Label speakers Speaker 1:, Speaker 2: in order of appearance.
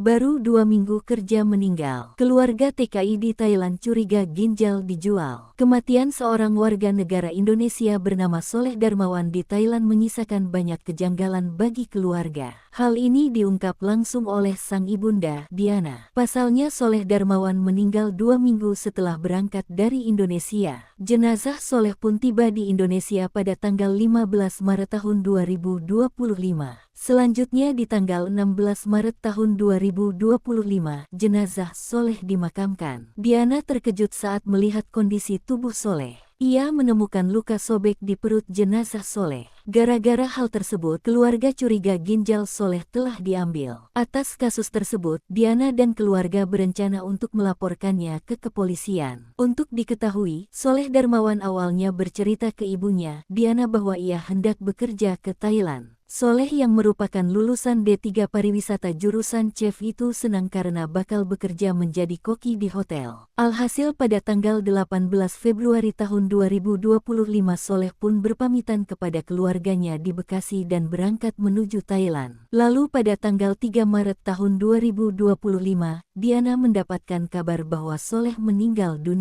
Speaker 1: Baru 2 minggu kerja meninggal. Keluarga TKI di Thailand curiga ginjal dijual. Kematian seorang warga negara Indonesia bernama Soleh Darmawan di Thailand menyisakan banyak kejanggalan bagi keluarga. Hal ini diungkap langsung oleh sang ibunda, Diana. Pasalnya Soleh Darmawan meninggal 2 minggu setelah berangkat dari Indonesia. Jenazah Soleh pun tiba di Indonesia pada tanggal 15 Maret tahun 2025. Selanjutnya di tanggal 16 Maret tahun 2025, jenazah Soleh dimakamkan. Diana terkejut saat melihat kondisi tubuh Soleh. Ia menemukan luka sobek di perut jenazah Soleh. Gara-gara hal tersebut, keluarga curiga ginjal Soleh telah diambil. Atas kasus tersebut, Diana dan keluarga berencana untuk melaporkannya ke kepolisian. Untuk diketahui, Soleh Darmawan awalnya bercerita ke ibunya, Diana, bahwa ia hendak bekerja ke Thailand. Soleh yang merupakan lulusan D3 pariwisata jurusan chef itu senang karena bakal bekerja menjadi koki di hotel. Alhasil pada tanggal 18 Februari tahun 2025 Soleh pun berpamitan kepada keluarganya di Bekasi dan berangkat menuju Thailand. Lalu pada tanggal 3 Maret tahun 2025, Diana mendapatkan kabar bahwa Soleh meninggal dunia.